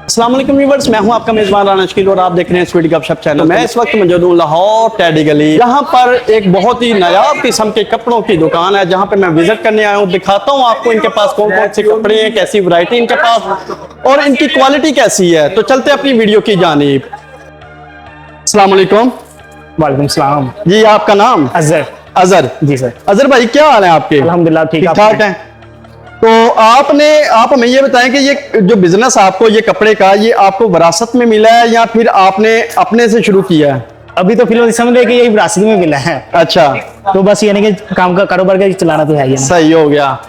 अस्सलाम वालेकुम व्यूअर्स, मैं हूं आपका मेजबान राना शकील और आप देख रहे हैं स्वीडी गपशप चैनल। मैं इस वक्त मौजूद हूं लाहौर टेडी गली। यहाँ पर एक बहुत ही नायाब किस्म के कपड़ों की दुकान है जहाँ पे मैं विजिट करने आया हूँ। दिखाता हूँ आपको इनके पास कौन कौन से कपड़े हैं, कैसी वैरायटी इनके पास और इनकी क्वालिटी कैसी है। तो चलते अपनी वीडियो की जानिब। अस्सलाम वालेकुम। वालेकुम सलाम जी, आपका नाम? अजहर। अजहर जी सर। अजहर भाई, क्या हाल है आपके? अल्हम्दुलिल्लाह ठीक ठाक है। तो आप हमें ये बताएं कि ये जो बिजनेस आपको ये कपड़े का ये आपको विरासत में मिला है या फिर आपने अपने से शुरू किया है? अभी तो फिलहाल समझ रहे कि यही विरासत में मिला है। अच्छा, तो बस यानी कि काम का कारोबार का चलाना तो है ही। सही हो गया।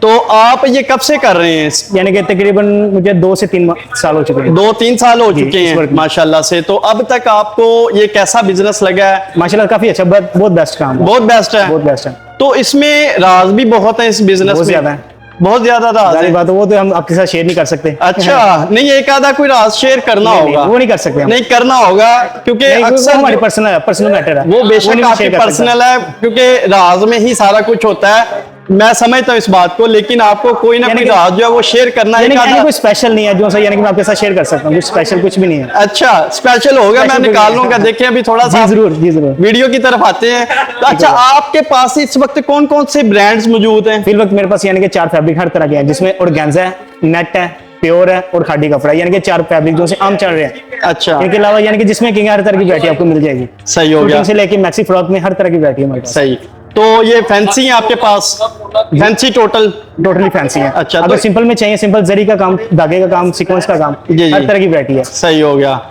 तो आप ये कब से कर रहे हैं? यानी कि तकरीबन मुझे 2 से 3 साल हो चुके हैं। 2-3 साल हो चुके इस हैं वर्क में। माशाल्लाह से। तो अब तक आपको ये कैसा बिजनेस लगा है? माशाल्लाह काफी अच्छा, बहुत बेस्ट काम है। बहुत बेस्ट है। बहुत बेस्ट है। तो इसमें राज भी बहुत है इस बिजनेस बहुत में? ज्यादा है। बहुत ज्यादा राज सारी है। बात वो तो हम आपके साथ शेयर नहीं कर सकते। अच्छा, नहीं एक आधा कोई राज शेयर करना नहीं, होगा? वो नहीं कर सकते हम। नहीं करना होगा क्योंकि नहीं, वो अक्सर हमारी पर्सनल मैटर है। वो बेशक नहीं आपकी share कर सकता। पर्सनल है क्योंकि राज में ही सारा कुछ होता है। मैं समझता हूँ इस बात को, लेकिन आपको कोई ना यानी कोई कि- राज जो है वो शेयर करना यानी एक कि आधा। कोई स्पेशल नहीं है जो सा यानी कि मैं आपके साथ शेयर कर सकता हूँ। कुछ स्पेशल कुछ भी नहीं है। अच्छा, स्पेशल होगा, मैं Special निकाल भी लूंगा। नहीं। देखिए अभी थोड़ा सा जी जरूर, जी जरूर। वीडियो की तरफ आते हैं। तो अच्छा, आपके पास इस वक्त कौन कौन से ब्रांड्स मौजूद हैं? फिर वक्त मेरे पास यानी कि 4 फैब्रिक हर तरह के हैं, जिसमें ऑर्गेन्जा है, नेट है, प्योर है और खादी कपड़ा है। यानी कि 4 फैब्रिक जो से आम चल रहे हैं। अच्छा, इनके अलावा यानी कि जिसमें कि हर तरह की वैरायटी आपको मिल जाएगी। सही हो गया। शूटिंग से लेके मैक्सी फ्रॉक में हर तरह की वैरायटी है हमारे पास। सही। तो ये फैंसी है आपके पास? Fancy total? टोटली फैंसी है। अच्छा, अगर तो- सिंपल में चाहिए, सिंपल जरी का काम, धागे का काम, सीक्वेंस का काम, जी, जी। हर तरह की वैरायटी है। सही हो गया।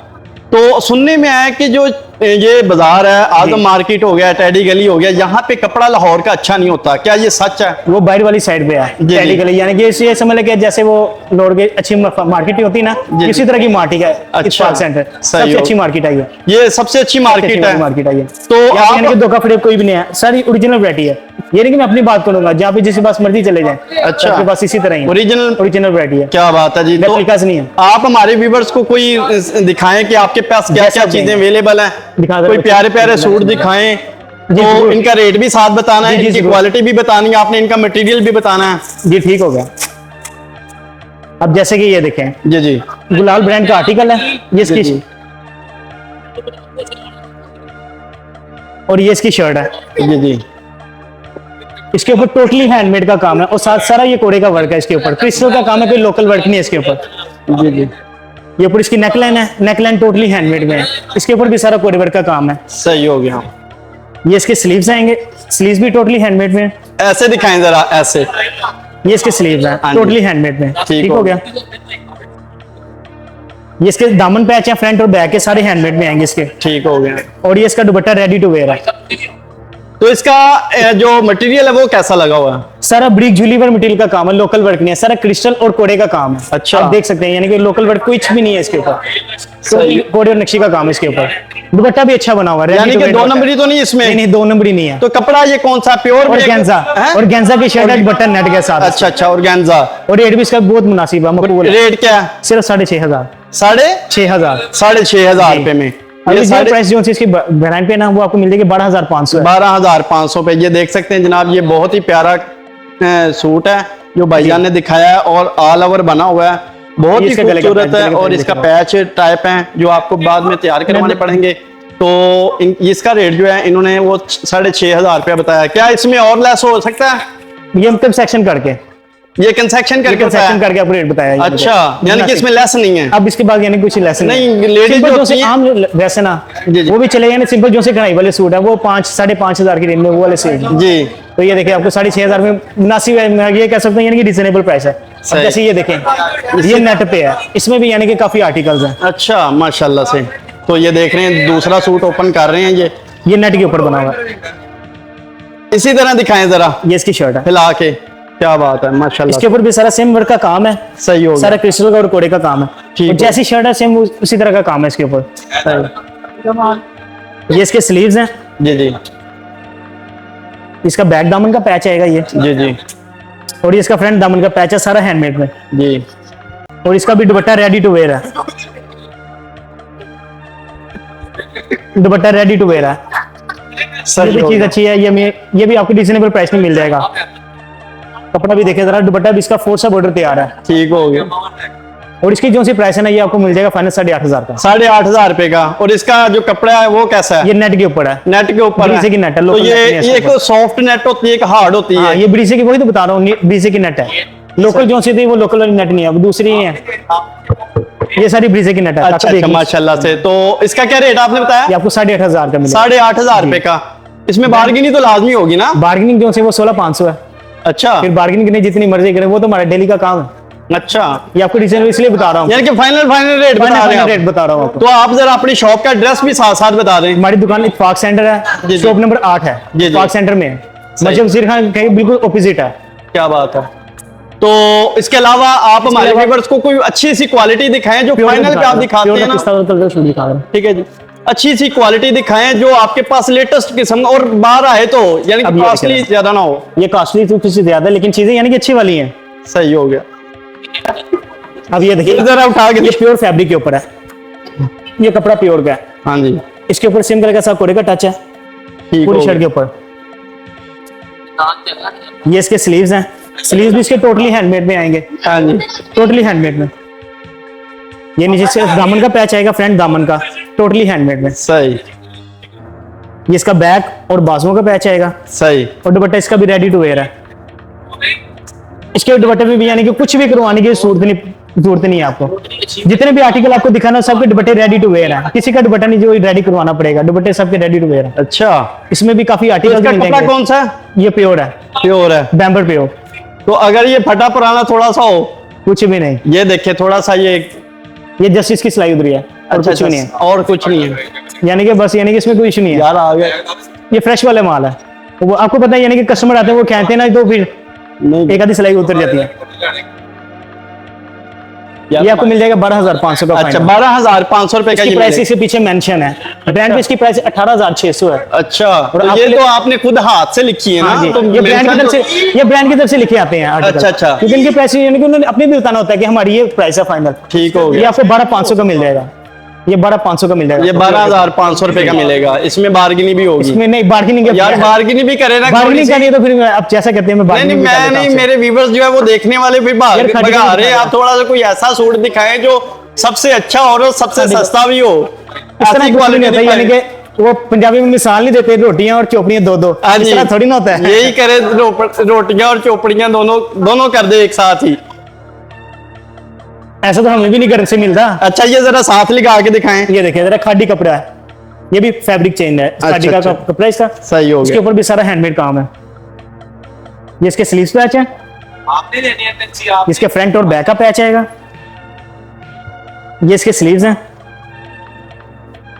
तो सुनने में आया कि जो ये बाजार है, आजम मार्केट हो गया, टेडी गली हो गया, यहाँ पे कपड़ा लाहौर का अच्छा नहीं होता, क्या ये सच है? वो बाहर वाली साइड पे है जी। टेडी गली। यानी कि ये समझ लेके जैसे वो लोड के अच्छी मार्केट होती है ना, जी। इसी तरह की मार्केट है। अच्छा, इत्तेफाक सेंटर सही सबसे हो- अच्छी मार्केट है ये सबसे अच्छी मार्केट है। मार्केट है ये। तो यहाँ पे आप- यानी कि धोखा फरेब कोई भी नहीं है, सारी ओरिजिनल वैरायटी है। ये नहीं कि मैं अपनी बात करूंगा, जहाँ पे जिसके पास मर्जी चले जाए। अच्छा। आपके पास इसी तरह ही ओरिजिनल? ओरिजिनल वैरायटी है। क्या बात है जी। तो रेप्लिकास नहीं है। आप हमारे व्यूवर्स को कोई दिखाएं कि आपके पास क्या क्या जैसा चीजें भी। अवेलेबल हैं। दिखा दो। कोई प्यारे प्यारे सूट दिखाएं। जी, तो जरूर। इनका रेट भी साथ बताना है, जी, जी, इनकी जरूर। क्वालिटी भी बतानी है आपने, इनका मटेरियल भी बताना है। जी ठीक हो गया। अब जैसे कि ये देखें, जी जी गुलाल ब्रांड का आर्टिकल है ये इसकी, जी। और ये इसकी शर्ट है। जी जी इसके ऊपर टोटली हैंडमेड का काम है और साथ सारा ये कोड़े का वर्क है। इसके ऊपर क्रिस्टल का काम है, कोई लोकल वर्क नहीं है इसके ऊपर। जी जी ये ऊपर इसकी नेकलाइन है, नेकलाइन टोटली हैंडमेड में है। इसके ऊपर भी सारा कोड़े वर्क का काम है। सही हो गया। ये इसके स्लीव्स आएंगे, स्लीव्स भी टोटली हैंडमेड में है। ऐसे दिखाएं जरा, ऐसे। ये इसके स्लीव्स हैं, हाँ जी। टोटली हैंडमेड में। ठीक हो हो गया। ये इसके दामन पैच है, फ्रंट और बैक के सारे हैंडमेड में आएंगे इसके। ठीक हो गया। और ये इसका दुपट्टा रेडी टू वेयर है। तो इसका जो मटेरियल है वो कैसा लगा हुआ है? सारा ब्रिक जूलीवर मटेरियल का काम है, लोकल वर्क नहीं है, सारा क्रिस्टल और कोड़े का काम है। अच्छा। आप देख सकते हैं, यानी कि लोकल वर्क कुछ भी नहीं है इसके ऊपर। सही। तो कोड़े और नक्शी का काम है इसके ऊपर। दुपट्टा भी अच्छा बना हुआ है, यानी ready to कि wear 2 दुपट्टा। नंबरी तो नहीं इसमें? नहीं नहीं, 2 नंबर ही नहीं है। तो कपड़ा ये कौन सा? प्योर और गेंजा, और गेंजा की शर्ट है, बटन नेट के साथ। अच्छा अच्छा, ऑर्गेन्जा। और रेट भी इसका बहुत मुनासिब है, मकबूल है। रेट क्या है? सिर्फ 6,500। 6,500 6,000 रुपए में। अभी ये जो प्राइस जो इसकी वेरिएंट पे ना, वो आपको मिल जाएगी 12,500 है। 12,500 पे। ये देख सकते हैं जनाब, ये बहुत ही प्यारा सूट है जो भाईजान ने दिखाया है और ऑल ओवर बना हुआ है, बहुत ये ही इसका गले का खूबसूरत पैच, है। गले का और पैच इसका देखो। पैच टाइप है जो आपको बाद में तैयार करवाने पड़ेंगे। तो इसका रेट जो है इन्होंने वो 6,500 रुपया बताया। क्या इसमें और लेस हो सकता है? ये मतलब सेक्शन करके, ये कंसेक्शन करके सेक्शन बताया? करके आपको रेट बताया है। अच्छा, यानी कि इसमें लेस नहीं है? अब इसके बाद यानी कुछ लेसन नहीं, ladies सिंपल जो जो से होती हैं- आम जो वैसे ना, जी, जी। वो भी चलेगा ना। सिंपल जो से कढ़ाई वाले सूट है वो 5,000-5,500 की रेंज में वो वाले सूट। जी। तो ये देखिए आपको 6,500 में मुनासिब है, मैं ये कह सकता हूँ यानी कि रिजनेबल प्राइस है। अब सही। जैसे ये देखें, ये नेट पे है, इसमें भी यानी कि काफी आर्टिकल्स हैं। अच्छा, माशाल्लाह से। तो ये देख रहे हैं, दूसरा सूट ओपन कर रहे हैं ये नेट के ऊपर बना हुआ है। इसी तरह दिखाएं जरा ये इसकी शर्ट है। हिला के। क्या बात है, माशाल्लाह। इसके ऊपर भी सारा सेम वर्क का काम है, सही हो सारा गया। क्रिस्टल का और कोड़े का काम है। ठीक और है। जैसी शर्ट है सेम उसी तरह का काम है इसके ऊपर। सही। ये इसके स्लीव्स हैं, जी जी इसका बैक दामन का पैच आएगा ये, जी जी और ये इसका फ्रंट दामन का पैच है सारा हैंडमेड में। जी। और इसका भी दुपट्टा रेडी टू वेयर है। दुपट्टा रेडी टू वेयर है। ये सही भी हो चीज गया। अच्छी है। ये भी आपको रिजनेबल प्राइस में मिल जाएगा। कपड़ा भी देखे जरा, दुपट्टा भी इसका 4 सा बॉर्डर तैयार है। ठीक हो गया। और इसकी जो सी प्राइस है ना, ये आपको मिल जाएगा फाइनल 8,500 का। 8,500 रुपए का। और इसका जो कपड़ा है वो कैसा है? ये नेट के ऊपर है, नेट के ऊपर BDC की नेट है, तो local ये नेट नहीं है एक सॉफ्ट नेट होती है, एक हार्ड होती हाँ, है? ये BDC की, वही तो बता रहा हूँ, BDC की नेट है। लोकल जो सी थी वो लोकल वाली नेट नहीं है, अब दूसरी ही है। ये सारी BDC की नेट है। अच्छा अच्छा, माशाल्लाह से। तो इसका क्या रेट आपने बताया? ये आपको 8,500 का मिलेगा। 8,500 रुपए का। इसमें बार्गेनिंग तो लाजमी होगी ना? बार्गेनिंग जो से वो 16,500 है। अच्छा फिर बार्गेनिंग करनी जितनी मर्जी करें, वो तो हमारा डेली का काम है। अच्छा, ये आपको डिजाइन इसलिए बता रहा हूँ, यानी कि फाइनल रेट बता रहे हैं आप। रेट बता रहा हूँ आपको। तो आप जरा अपनी शॉप का एड्रेस भी साथ साथ बता दें। हमारी दुकान इत्तेफाक सेंटर है, जी। शॉप नंबर 8 है, जी। इत्तेफाक सेंटर में है, मस्जिद वजीर खान के बिल्कुल ऑपोजिट है। क्या बात है। तो इसके अलावा आप हमारे अलावा- व्यूअर्स को कोई अच्छी सी क्वालिटी दिखाएं जो फाइनल पे आप दिखाते हैं ना। ठीक है जी, अच्छी सी क्वालिटी दिखाएं जो आपके पास लेटेस्ट किस्म, और बाहर आए तो यानी अब कि ये कॉस्टली देखिए। ज्यादा ना हो। ये कॉस्टली तो कुछ ज्यादा है, लेकिन चीजें यानी कि अच्छी वाली हैं। सही हो गया। अब ये देखिए, जरा उठा के ये प्योर फैब्रिक के ऊपर है, ये कपड़ा प्योर का है। हाँ जी, इसके ऊपर सेम कलर का सब कोरे का टच है ठीक पूरी हो शर्ट के गया। ऊपर। ये इसके स्लीव्स हैं, स्लीव्स भी इसके टोटली हैंडमेड में आएंगे, हाँ जी, टोटली हैंडमेड में। ये नीचे से दामन का पैच आएगा, फ्रंट दामन का टोटली हैंडमेड में। सही ये इसका बैक और बाजुओं का पैच आएगा, सही। और दुपट्टा इसका भी रेडी टू वेयर है। इसके दुपट्टे में भी यानी कि कुछ भी करवाने की जरूरत नहीं है आपको। जितने भी आर्टिकल आपको दिखाना सबके दुपट्टे रेडी टू वेयर है, किसी का दुपट्टा नहीं जो रेडी करवाना पड़ेगा, दुपट्टे सबके रेडी टू वेयर है। अच्छा, इसमें भी काफी तो आर्टिकल इसका मिल कपड़ा जाएंगे। कौन सा है? ये प्योर है, प्योर है। बैम्बर प्योर, तो अगर ये फटा पुराना थोड़ा सा हो, कुछ भी नहीं। ये देखिए थोड़ा सा ये जस्ट इसकी सिलाई उधरी है और अच्छा कुछ भी नहीं है, और कुछ नहीं है। यानी कि बस यानी कि इसमें कोई इशू नहीं है। यार आ गया ये फ्रेश वाले माल है, तो वो आपको पता है, यानी कि कस्टमर आते हैं वो कहते हैं ना, तो फिर नहीं एक आधी सिलाई उतर जाती है। ये आपको मिल जाएगा 12,500 का। अच्छा, 12,500 रुपए का इसकी ये प्राइस मिलेगा। इसके पीछे मेंशन है, ब्रांड पे इसकी प्राइस 18,600 है। अच्छा, और तो आपके ये लिए- तो आपने खुद हाथ से लिखी है हाँ ना? जी, तो ये ब्रांड की तरफ से, ये ब्रांड की तरफ से लिखे आते हैं आर्टिकल। अच्छा, अच्छा। क्योंकि इनके प्राइस यानी कि उन्होंने अपने भी बताना होता है कि हमारी ये प्राइस है फाइनल। ठीक हो ये गया। आपको 12,500 का मिल जाएगा, ये 12,500 का मिल जाएगा। ये 12,500 रुपए का मिलेगा। इसमें बार्गेनिंग भी होगी। इसमें नहीं बार्गेनिंग, यार बार्गेनिंग भी करे ना थोड़ी बार्गेनिंग सी। करनी है तो फिर आप जैसा कहते हैं मैं नहीं बार्गेनिंग नहीं, भी कर मैं देता हूं नहीं, आपसे। मेरे व्यूवर्स जो है वो देखने वाले भी यार खरीदने भगा भी रहे हैं। दिखाएगा। आप थोड़ा सा कोई ऐसा सूट दिखाएं जो सबसे अच्छा और सबसे खरीदने- सस्ता भी हो। इस तरह ऐसी कुछ नहीं quality होता, यानी दिखाएं। कि वो पंजाबी में मिसाल नहीं देते, रोटियां और चोपड़ियां दो दो, हाँ इस जी, तरह थोड़ी ना होता है। यही करे, रोटियां और चोपड़ियां दोनों कर दे एक साथ ही। ऐसा तो हमें भी नहीं घर से मिलता। अच्छा, ये जरा साथ लगा के दिखाएं। ये देखिए जरा खादी कपड़ा है, ये भी फैब्रिक चेंज है, खादी का अच्छा। कपड़ा इसका। सही हो इसके गया। ऊपर भी सारा हैंडमेड काम है। ये इसके स्लीव्स पैच है, आपने लेनी है टैक्सी आप। इसके फ्रंट और बैक का पैच आएगा, ये इसके स्लीव्स हैं,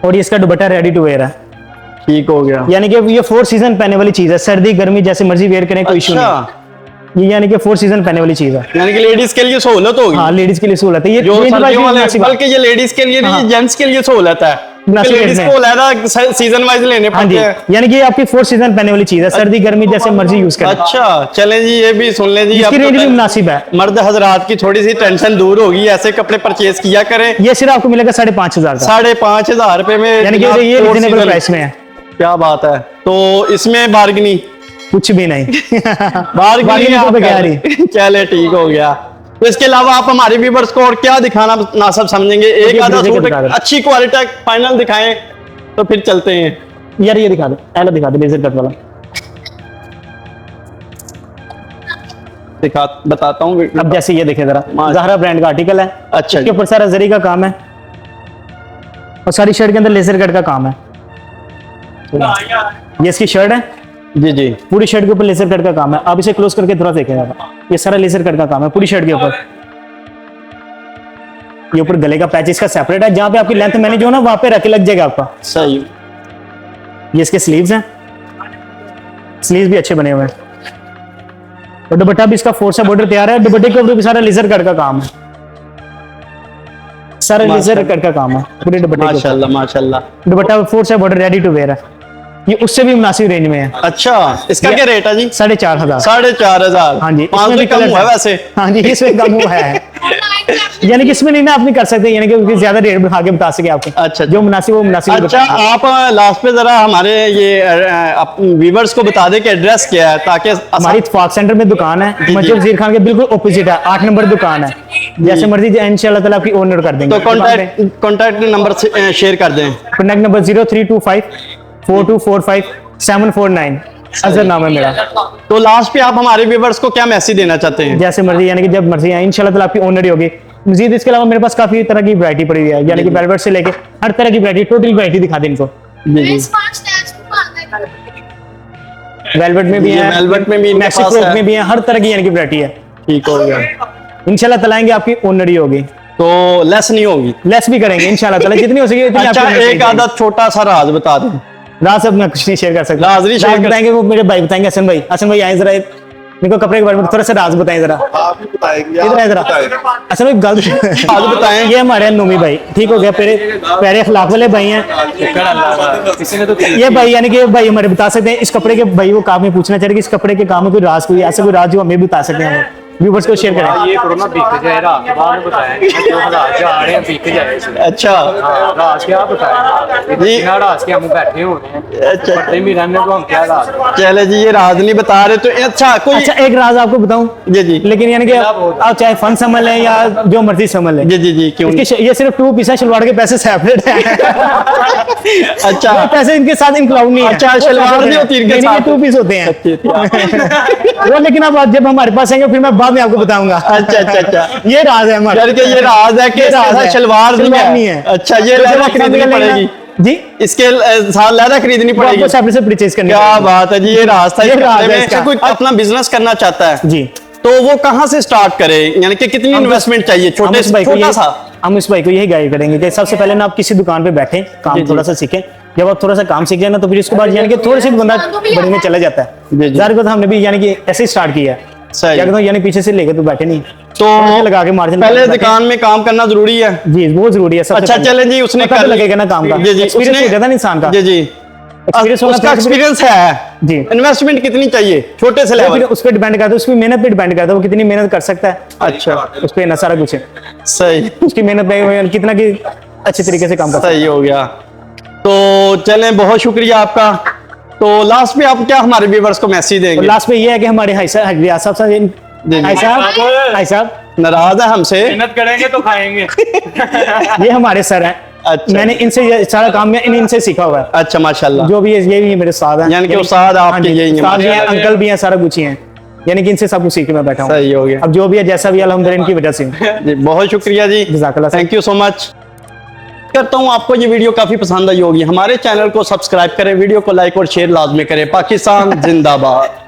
और ये इसका दुपट्टा रेडी टू वेयर है। ठीक हो गया। यानी कि ये 4 सीजन पहने वाली चीज है, सर्दी गर्मी जैसे मर्जी वेयर करें, कोई इशू अच्छा, नहीं। ये यानी कि 4 सीजन पहने वाली चीज है। यानी कि लेडीज के लिए सहूलत होगी। हाँ, लेडीज के लिए सहूलत है ये। जो 25 सर्दियों वाले, मुनासिब है। बल्कि ये लेडीज के लिए नहीं, हाँ। ये जेंट्स के लिए सहूलत है। मुनासिब लेडीज रेट में। को लहदा सीजन वाइज लेने हाँ जी, पड़ते हैं। यानी कि ये आपकी 4 सीजन पहने वाली चीज है, सर्दी गर्मी जैसे मर्जी यूज करें। अच्छा, चलें जी, ये भी सुन लें जी। इसकी अब तो रेंज भी मुनासिब है। मर्द हजरात की थोड़ी सी टेंशन दूर होगी, ऐसे कपड़े परचेज किया करें। ये सिर्फ आपको मिलेगा 5,500 का, 5,500 रुपए में, यानी कि जनाब, ये four रीजनेबल season। प्राइस में है, क्या बात है। तो इसमें बार्गेनिंग कुछ भी नहीं। बार्गेनिंग बार्गेनिंग तो आप बगैर कर- ही। चले, ठीक हो गया। तो इसके अलावा आप हमारे व्यूवर्स को और क्या दिखाना नासब समझेंगे? एक ये आधा ब्लेजर सूट दिखा दो। अच्छी क्वालिटी का फाइनल दिखाएं तो फिर चलते हैं। यार ये दिखा दो, पहले दिखा दो लेजर कट वाला। बताता हूँ। अब जैसे ये देखे जरा, माश- ज़हरा ब्रांड का आर्टिकल है, अच्छा इसके ऊपर सारा जरी का काम है, और सारी शर्ट के अंदर लेजर कट का काम है। ये इसकी शर्ट है, जी जी, पूरी शर्ट के ऊपर लेजर कट का काम है। आप इसे क्लोज करके थोड़ा देखेगा, ये सारा लेजर कट का काम है पूरी शर्ट के ऊपर। ये ऊपर गले का पैच इसका सेपरेट है, जहाँ पे आपकी लेंथ मैनेज हो ना वहां पे रख के लग जाएगा आपका। सही। ये इसके स्लीव्स हैं, स्लीव्स भी अच्छे बने हुए हैं, और दुपट्टा भी इसका 4 सा बॉर्डर तैयार है। दुपट्टे के ऊपर भी सारा लेजर कट का काम है, सारा लेजर कट का काम है पूरे दुपट्टे के ऊपर। माशाल्लाह माशाल्लाह। दुपट्टा 4 सा बॉर्डर रेडी टू वेयर है। ये उससे भी मुनासिब रेंज में है। अच्छा, इसका क्या रेट है जी? 4,500। 4,500। हाँ जी, 500 इसमें भी कम कलर हुआ है वैसे। हाँ जी, इसमें कम हुआ है। यानी कि इसमें नहीं ना, आप नहीं कर सकते, यानी कि उसकी ज्यादा रेट बढ़ा के बता सके आपके। अच्छा, जो मुनासिब वो मुनासिब अच्छा, आप लास्ट पे जरा हमारे ये व्यूवर्स को बता दें कि एड्रेस क्या है, ताकि हमारी इत्तेफाक सेंटर में दुकान है, जी। मस्जिद वजीर खान के बिल्कुल ऑपोजिट है, 8 नंबर दुकान है। जैसे मर्जी इंशाल्लाह ताला आपकी ऑनर कर देंगे। तो कॉन्टैक्ट नंबर शेयर कर दें। Contact number 0325 4245 749। अजहर नाम है मेरा। तो लास्ट पे आप हमारे व्यूवर्स को क्या मैसेज देना चाहते हैं? जैसे मर्जी, यानी कि जब मर्जी आए इंशाल्लाह ताला आपकी ऑनर ही होगी। मजीद इसके अलावा मेरे पास काफी तरह की वैरायटी पड़ी हुई है, यानी कि वेलवेट से लेके हर तरह की वैरायटी, टोटल वैरायटी दिखा दें इनको। जी जी। वेलवेट में भी ये है, वेलवेट में भी इनके मैक्सी पास फ्रॉक है। में भी है, हर तरह की यानी कि वैरायटी है। ठीक हो गया। इंशाल्लाह ताला आएंगे आपकी ऑनर ही होगी। तो लेस नहीं होगी? लेस भी करेंगे इंशाल्लाह ताला, जितनी हो सके उतनी अच्छा, आपको एक आधा छोटा सा राज बता दें। राज सब मैं कुछ नहीं शेयर कर सकता। राज नहीं शेयर कर- बताएंगे, वो मेरे भाई बताएंगे। हसन भाई आए जरा, इनको कपड़े के बारे में थोड़ा सा राज बताएं जरा। आप ही बताएंगे, इधर आए जरा। अच्छा भाई गलत राज बताएं। ये हमारे नोमी भाई, ठीक हो गया, प्यारे अखलाक वाले भाई हैं किसी ने तो ये भाई, यानी कि भाई हमारे बता सकते हैं इस कपड़े के, भाई वो काम में पूछना चाहिए कि इस कपड़े के काम में कोई राज, कोई ऐसा कोई राज जो हमें बता सकते हैं, व्यूवर्स को शेयर करें। ये कोरोना बीत जाए, रात के बाद में बताएं 2000 जा रहे हैं, बीत जाए इसमें। अच्छा हाँ, रात क्या बताएं, जी। इतना रात के हम बैठे हुए हैं, अच्छा। पट्टे में रहने को हम क्या रात। चले जी, ये राज नहीं बता रहे तो अच्छा कोई। अच्छा, एक राज आपको बताऊं, जी जी लेकिन यानी कि आप चाहे फन समझ लें या जो मर्जी समझ लें, जी जी जी, क्यों? ये सिर्फ 2 पीस है, शलवार के पैसे सेपरेट है। अच्छा पैसे इनके साथ इंक्लूड नहीं है। अच्छा, शलवार नहीं होती इनके साथ। 2 पीस होते हैं वो, लेकिन अब जब हमारे पास आएंगे फिर मैं बाद में आपको बताऊंगा। अच्छा अच्छा अच्छा। ये राज है हमारा। यानी कि ये राज है कि ये राज इसके साथ है। शलवार नहीं है। अच्छा, ये तो जब लहरा आप खरीदनी लेना- पड़ेगी, जी, इसके साथ लहरा खरीदनी वो पड़ेगी। आपको सेपरेट से परचेज करनी क्या पड़ेगी। बात है जी, ये राज था। ये इस राज कपड़े है में इसका। कोई अपना बिजनेस करना चाहता है जी, तो वो कहाँ से स्टार्ट करे, यानी कि कितनी इन्वेस्टमेंट चाहिए? छोटे छोटा सा। हम इस भाई को यही गाइड करेंगे कि सबसे पहले ना आप किसी दुकान पे बैठे, काम थोड़ा सा सीखें। जब आप थोड़ा सा काम सीख जाए ना, तो फिर इसके बाद यानी कि थोड़े से बंदा बड़ी में चला जाता जी, है। जी। जाहिर बात हमने भी यानी कि ऐसे ही स्टार्ट किया है। सही। क्या कहता हूँ, यानी पीछे से लेके तो बैठे नहीं, तो लगा के मार्जिन पहले दुकान में काम करना जरूरी है। जी, बहुत जरूरी है। सबसे अच्छा पहले। चले जी, उसने पता तो लगेगा ना काम का, जी जी, एक्सपीरियंस हो जाता है ना इंसान का। जी जी, एक्सपीरियंस होना उसका चाहिए। एक्सपीरियंस है जी। इन्वेस्टमेंट कितनी चाहिए छोटे से फिर लेवल? उस पर डिपेंड करता है, उसकी मेहनत पे डिपेंड करता है, वो कितनी मेहनत कर सकता है, अच्छा, उस पर ना सारा कुछ है। सही उसकी मेहनत पे कितना की अच्छे तरीके से काम कर सकता है। सही हो गया। तो चलें, बहुत शुक्रिया आपका। तो लास्ट में आप क्या हमारे व्यूवर्स को मैसेज देंगे? लास्ट में ये है कि हमारे हाई साहब भाई साहब नाराज है हमसे? मेहनत करेंगे तो खाएंगे। ये हमारे सर हैं। अच्छा। मैंने इनसे ये सारा काम में इनसे सीखा हुआ है। अच्छा, माशाल्लाह। जो भी है ये भी मेरे साथ हैं, यानी कि उस्ताद आपके हाँ जी, यही हैं, उस्ताद भी हैं, माशाल्लाह। अंकल भी हैं, सारा कुछ ही हैं, यानी कि इनसे सब कुछ सीख के मैं बैठा हूँ। सही हो गया अब जो भी है जैसा भी है, अल्हम्दुलिल्लाह इनकी वजह से हूँ। जी, बहुत शुक्रिया जी, जज़ाकल्लाह खैर। Thank you so much. करता हूँ आपको ये वीडियो काफी पसंद आई होगी। हमारे चैनल को सब्सक्राइब करें, वीडियो को लाइक और शेयर लाजमी करें। पाकिस्तान जिंदाबाद।